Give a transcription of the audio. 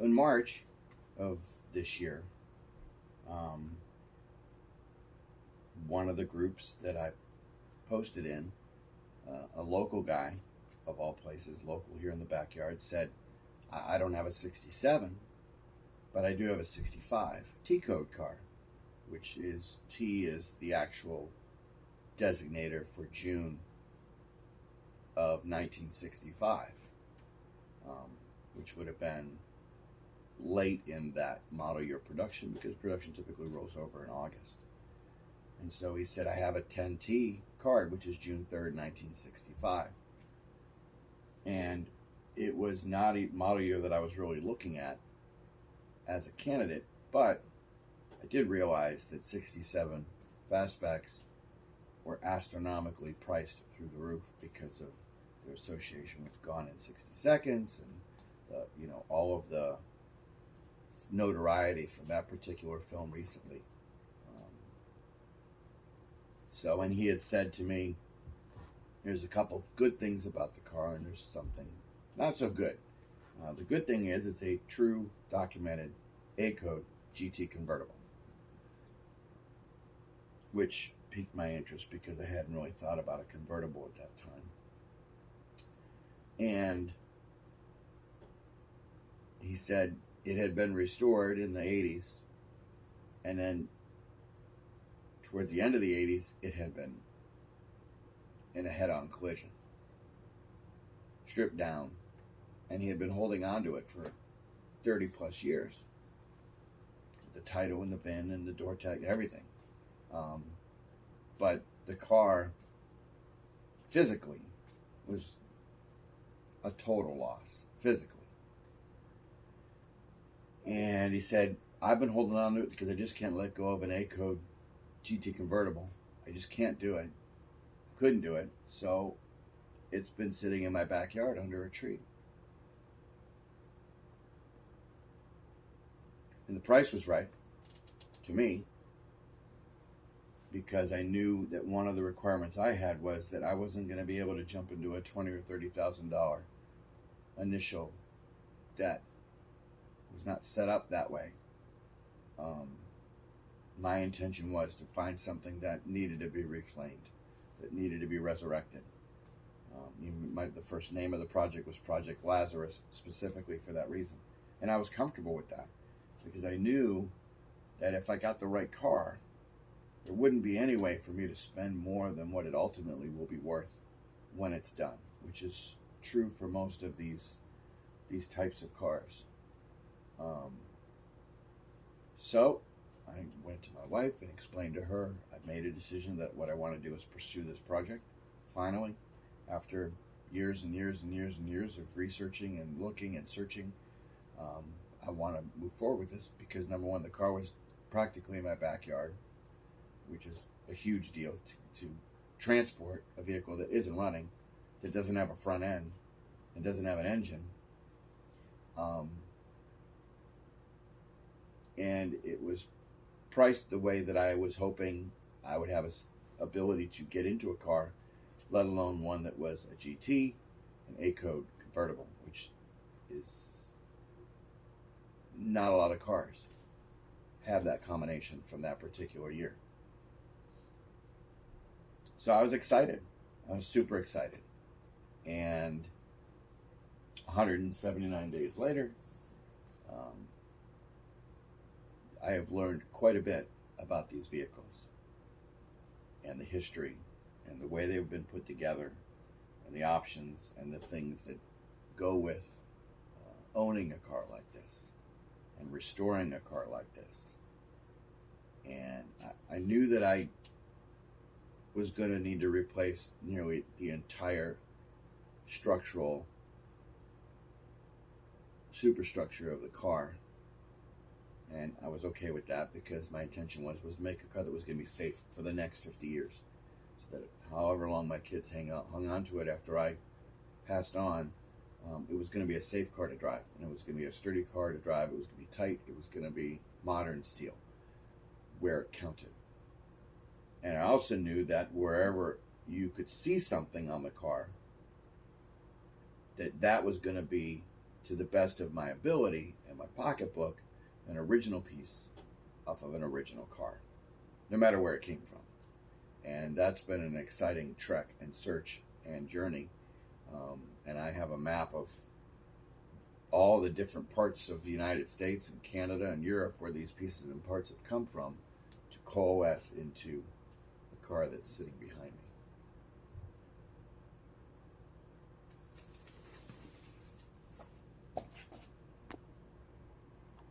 So in March of this year, one of the groups that I posted in, a local guy, of all places, local here in the backyard, said, I don't have a 67, but I do have a 65 T-code car, which is, T is the actual designator for June of 1965, which would have been late in that model year production, because production typically rolls over in August. And so he said, I have a 10T card, which is June 3rd, 1965. And it was not a model year that I was really looking at as a candidate, but I did realize that 67 fastbacks were astronomically priced through the roof because of their association with Gone in 60 Seconds and all of the notoriety from that particular film recently. And he had said to me, there's a couple of good things about the car, and there's something not so good. The good thing is it's a true documented A-code GT convertible, which piqued my interest because I hadn't really thought about a convertible at that time. And he said it had been restored in the 80s, and then towards the end of the 80s, it had been in a head-on collision, stripped down, and he had been holding on to it for 30 plus years. The title and the VIN and the door tag and everything. But the car physically was a total loss, physically. And he said, I've been holding on to it because I just can't let go of an A-code GT convertible. I just can't do it. Couldn't do it. So it's been sitting in my backyard under a tree. And the price was right to me, because I knew that one of the requirements I had was that I wasn't going to be able to jump into a $20,000 or $30,000 initial debt. It was not set up that way. My intention was to find something that needed to be reclaimed, that needed to be resurrected. The first name of the project was Project Lazarus, specifically for that reason. And I was comfortable with that, because I knew that if I got the right car, there wouldn't be any way for me to spend more than what it ultimately will be worth when it's done, which is true for most of these types of cars. So I went to my wife and explained to her I've made a decision that what I want to do is pursue this project. Finally, after years and years and years and years of researching and looking and searching, I want to move forward with this because, number one, the car was practically in my backyard, which is a huge deal to transport a vehicle that isn't running, that doesn't have a front end, and doesn't have an engine. And it was priced the way that I was hoping I would have a ability to get into a car, let alone one that was a GT, an A-code convertible, which is not a lot of cars have that combination from that particular year. So I was excited. I was super excited. And 179 days later, I have learned quite a bit about these vehicles and the history and the way they've been put together and the options and the things that go with owning a car like this and restoring a car like this. And I knew that I was going to need to replace nearly the entire structural superstructure of the car. And I was okay with that because my intention was to make a car that was going to be safe for the next 50 years. So that however long my kids hung on to it after I passed on, it was going to be a safe car to drive. And it was going to be a sturdy car to drive. It was going to be tight. It was going to be modern steel where it counted. And I also knew that wherever you could see something on the car, that was going to be to the best of my ability in my pocketbook, an original piece off of an original car, no matter where it came from. And that's been an exciting trek and search and journey. And I have a map of all the different parts of the United States and Canada and Europe where these pieces and parts have come from to coalesce into the car that's sitting behind me.